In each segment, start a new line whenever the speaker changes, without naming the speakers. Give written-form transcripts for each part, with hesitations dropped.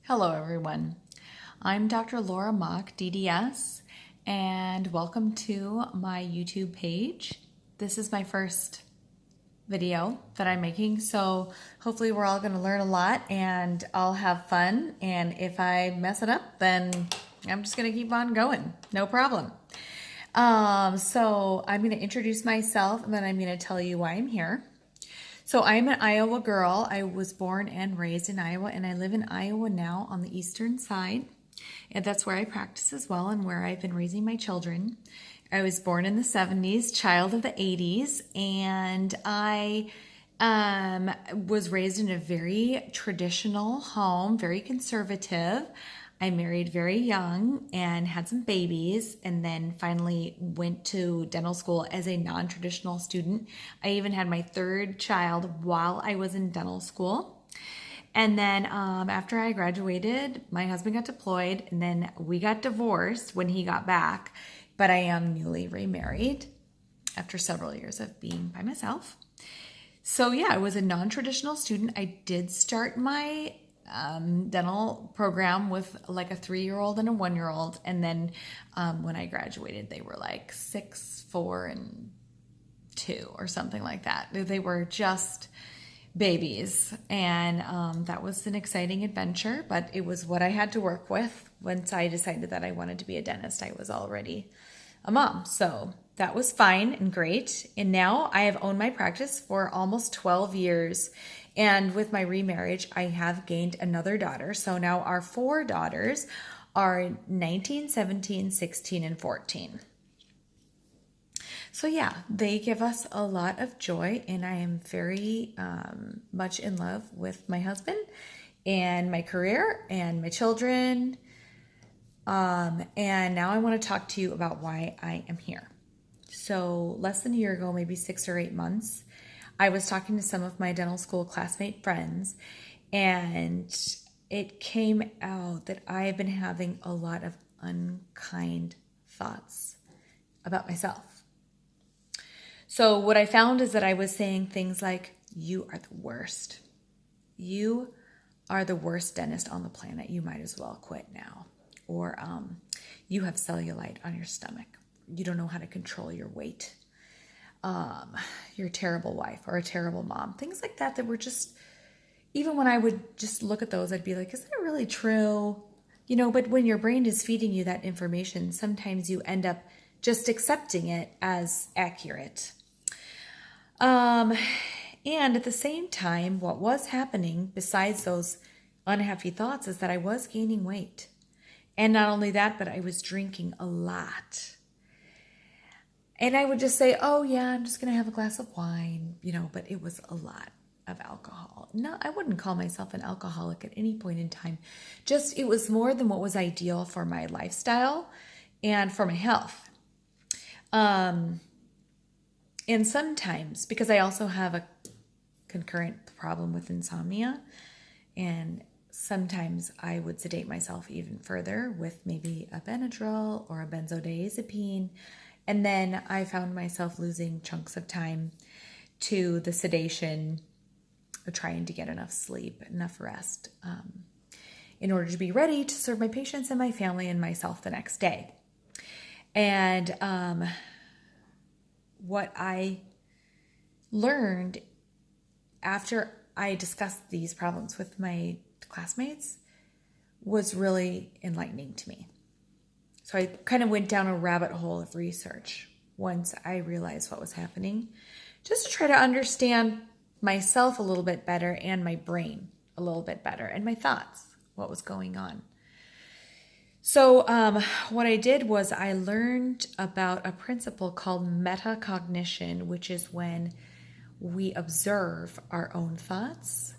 Hello, everyone. I'm Dr. Laura Mock, DDS, and welcome to my YouTube page. This is my first video that I'm making, so hopefully we're all going to learn a lot and I'll have fun. And if I mess it up, then I'm just going to keep on going. No problem. So I'm going to introduce myself and then I'm going to tell you why I'm here. So I'm an Iowa girl. I was born and raised in Iowa, and I live in Iowa now on the eastern side. And that's where I practice as well and where I've been raising my children. I was born in the 70s, child of the 80s, and I was raised in a very traditional home, very conservative. I married very young and had some babies, and then finally went to dental school as a non-traditional student. I even had my third child while I was in dental school. And then after I graduated, my husband got deployed, and then we got divorced when he got back. But I am newly remarried after several years of being by myself. So yeah, I was a non-traditional student. I did start my dental program with like a 3-year-old and a 1-year-old. And then when I graduated, they were like 6, 4, and 2 or something like that. They were just babies. And that was an exciting adventure, but it was what I had to work with. Once I decided that I wanted to be a dentist, I was already a mom. So that was fine and great. And now I have owned my practice for almost 12 years. And with my remarriage, I have gained another daughter. So now our 4 daughters are 19, 17, 16, and 14. So yeah, they give us a lot of joy, and I am very much in love with my husband and my career and my children. And now I want to talk to you about why I am here. So less than a year ago, maybe 6 or 8 months, I was talking to some of my dental school classmate friends, and it came out that I have been having a lot of unkind thoughts about myself. So what I found is that I was saying things like, "You are the worst. You are the worst dentist on the planet. You might as well quit now." Or "You have cellulite on your stomach. You don't know how to control your weight. You're a terrible wife or a terrible mom." Things like that were just, even when I would just look at those, I'd be like, is that really true? But when your brain is feeding you that information, sometimes you end up just accepting it as accurate. And at the same time, what was happening besides those unhappy thoughts is that I was gaining weight. And not only that, but I was drinking a lot. And I would just say, "Oh yeah, I'm just going to have a glass of wine," but it was a lot of alcohol. No, I wouldn't call myself an alcoholic at any point in time. Just, it was more than what was ideal for my lifestyle and for my health. And sometimes, because I also have a concurrent problem with insomnia, and sometimes I would sedate myself even further with maybe a Benadryl or a benzodiazepine. And then I found myself losing chunks of time to the sedation, trying to get enough sleep, enough rest, in order to be ready to serve my patients and my family and myself the next day. And what I learned after I discussed these problems with my classmates was really enlightening to me. So I kind of went down a rabbit hole of research once I realized what was happening, just to try to understand myself a little bit better and my brain a little bit better and my thoughts, what was going on. So what I did was I learned about a principle called metacognition, which is when we observe our own thoughts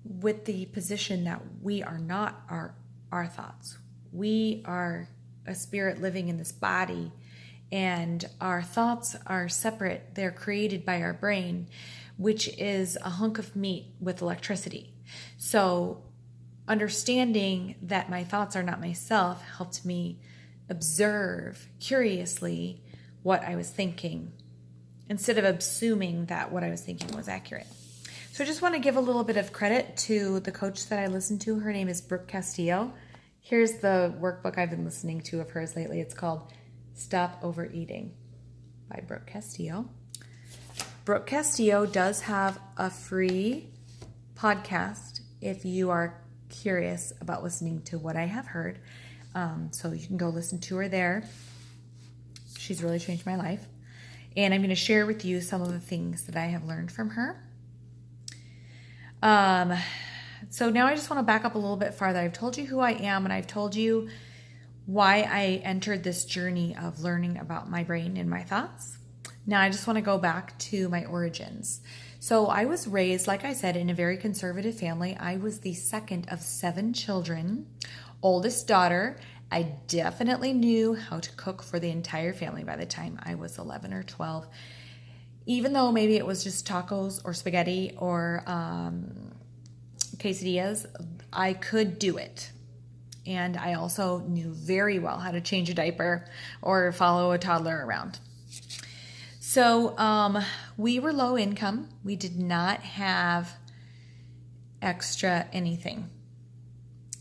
with the position that we are not our thoughts. We are a spirit living in this body, and our thoughts are separate. They're created by our brain, which is a hunk of meat with electricity. So understanding that my thoughts are not myself helped me observe curiously what I was thinking instead of assuming that what I was thinking was accurate. So I just want to give a little bit of credit to the coach that I listened to. Her name is Brooke Castillo. Here's the workbook I've been listening to of hers lately. It's called Stop Overeating by Brooke Castillo. Brooke Castillo does have a free podcast if you are curious about listening to what I have heard. So you can go listen to her there. She's really changed my life. And I'm going to share with you some of the things that I have learned from her. So now I just want to back up a little bit farther. I've told you who I am, and I've told you why I entered this journey of learning about my brain and my thoughts. Now I just want to go back to my origins. So I was raised, like I said, in a very conservative family. I was the second of 7 children, oldest daughter. I definitely knew how to cook for the entire family by the time I was 11 or 12. Even though maybe it was just tacos or spaghetti or quesadillas, I could do it. And I also knew very well how to change a diaper or follow a toddler around. So we were low income. We did not have extra anything.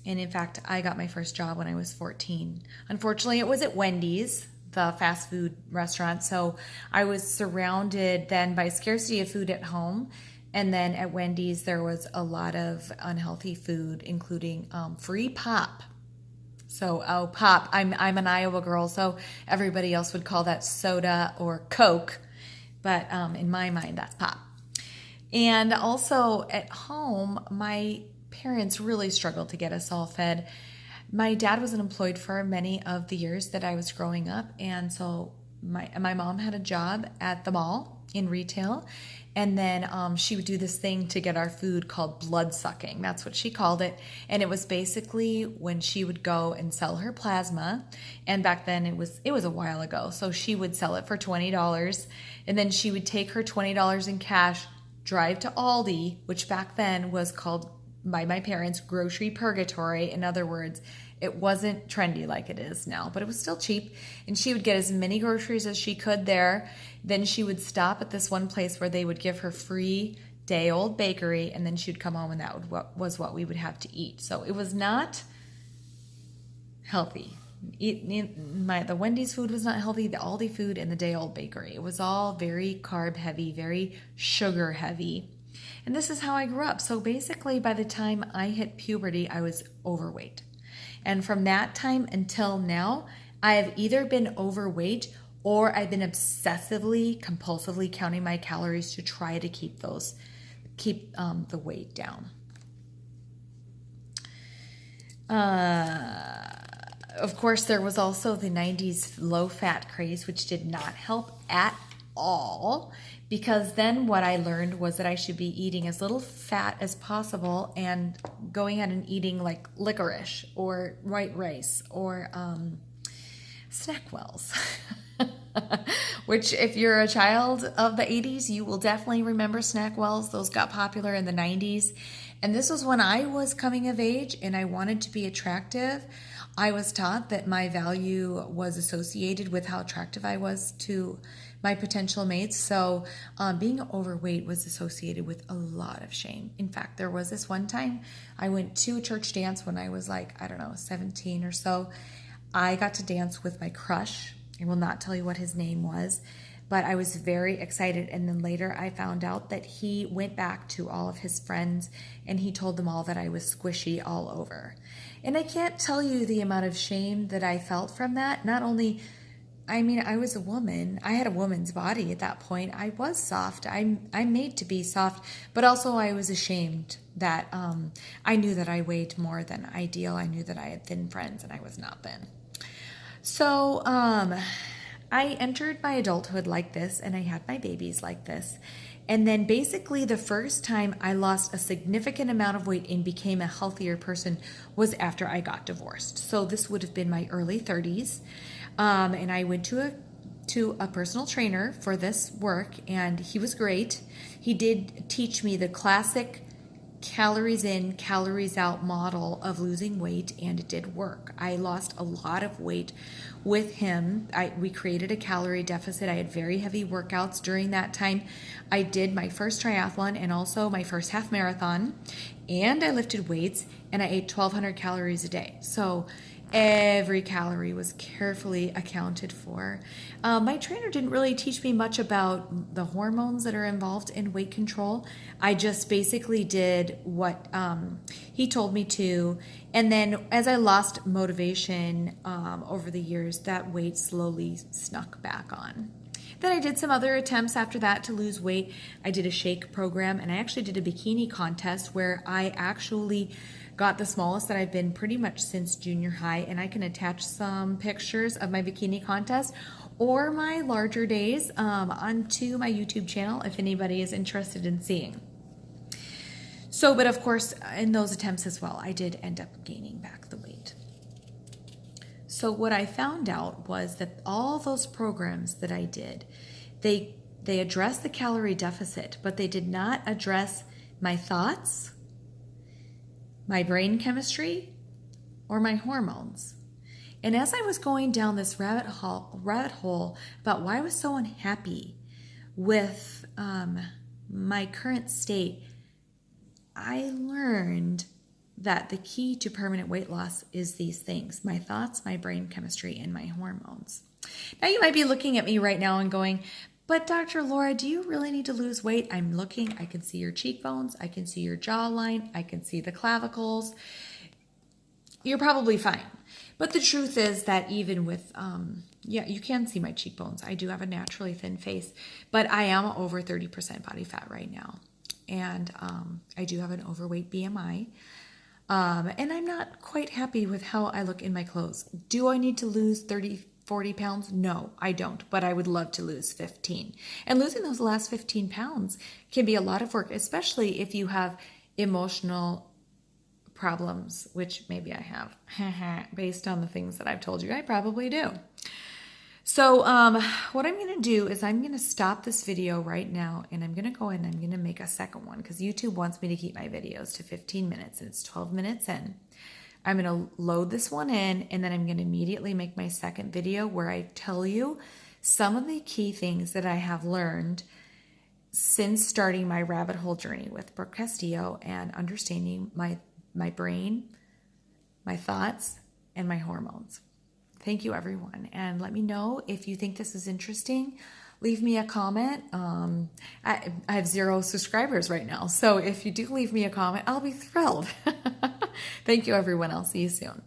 And in fact, I got my first job when I was 14. Unfortunately, it was at Wendy's, the fast food restaurant. So I was surrounded then by scarcity of food at home. And then at Wendy's, there was a lot of unhealthy food, including free pop. So, pop, I'm an Iowa girl, so everybody else would call that soda or Coke. But in my mind, that's pop. And also at home, my parents really struggled to get us all fed. My dad was unemployed for many of the years that I was growing up, and so my mom had a job at the mall in retail, and then she would do this thing to get our food called blood sucking. That's what she called it, and it was basically when she would go and sell her plasma, and back then it was a while ago, so she would sell it for $20, and then she would take her $20 in cash, drive to Aldi, which back then was called by my parents grocery purgatory. In other words, it wasn't trendy like it is now, but it was still cheap. And she would get as many groceries as she could there. Then she would stop at this one place where they would give her free day-old bakery, and then she would come home, and that was what we would have to eat. So it was not healthy. The Wendy's food was not healthy. The Aldi food and the day-old bakery. It was all very carb heavy, very sugar heavy. And this is how I grew up. So basically, by the time I hit puberty, I was overweight. And from that time until now, I have either been overweight or I've been obsessively, compulsively counting my calories to try to keep the weight down. Of course, there was also the 90s low-fat craze, which did not help at all, because then what I learned was that I should be eating as little fat as possible and going ahead and eating like licorice or white rice or Snackwells. Which, if you're a child of the 80s, you will definitely remember Snackwells. Those got popular in the 90s. And this was when I was coming of age and I wanted to be attractive. I was taught that my value was associated with how attractive I was to my potential mates. So being overweight was associated with a lot of shame. In fact, there was this one time I went to a church dance when I was 17 or so. I got to dance with my crush. I will not tell you what his name was, but I was very excited. And then later I found out that he went back to all of his friends and he told them all that I was squishy all over. And I can't tell you the amount of shame that I felt from that. Not only, I was a woman. I had a woman's body at that point. I was soft. I'm made to be soft, but also I was ashamed that I knew that I weighed more than ideal. I knew that I had thin friends and I was not thin. So I entered my adulthood like this, and I had my babies like this. And then basically the first time I lost a significant amount of weight and became a healthier person was after I got divorced. So this would have been my early 30s. And I went to a personal trainer for this work, and he was great. He did teach me the classic calories in, calories out model of losing weight, and it did work. I lost a lot of weight with him. We created a calorie deficit. I had very heavy workouts during that time. I did my first triathlon and also my first half marathon, and I lifted weights, and I ate 1,200 calories a day. So every calorie was carefully accounted for. My trainer didn't really teach me much about the hormones that are involved in weight control. I just basically did what he told me to. And then as I lost motivation over the years, that weight slowly snuck back on. Then I did some other attempts after that to lose weight. I did a shake program, and I actually did a bikini contest where I actually got the smallest that I've been pretty much since junior high, and I can attach some pictures of my bikini contest or my larger days onto my YouTube channel if anybody is interested in seeing. So, but of course, in those attempts as well, I did end up gaining back the weight. So what I found out was that all those programs that I did, they addressed the calorie deficit, but they did not address my thoughts, my brain chemistry, or my hormones. And as I was going down this rabbit hole about why I was so unhappy with my current state, I learned that the key to permanent weight loss is these things: my thoughts, my brain chemistry, and my hormones. Now you might be looking at me right now and going, but Dr. Laura, do you really need to lose weight? I'm looking, I can see your cheekbones, I can see your jawline, I can see the clavicles. You're probably fine. But the truth is that even with, you can see my cheekbones. I do have a naturally thin face, but I am over 30% body fat right now. And I do have an overweight BMI. And I'm not quite happy with how I look in my clothes. Do I need to lose 40 pounds? No, I don't, but I would love to lose 15. And losing those last 15 pounds can be a lot of work, especially if you have emotional problems, which maybe I have, based on the things that I've told you. I probably do. So what I'm going to do is I'm going to stop this video right now, and I'm going to go in and I'm going to make a second one because YouTube wants me to keep my videos to 15 minutes, and it's 12 minutes in. I'm going to load this one in, and then I'm going to immediately make my second video where I tell you some of the key things that I have learned since starting my rabbit hole journey with Brooke Castillo and understanding my brain, my thoughts, and my hormones. Thank you, everyone. And let me know if you think this is interesting. Leave me a comment. I have 0 subscribers right now. So if you do leave me a comment, I'll be thrilled. Thank you, everyone. I'll see you soon.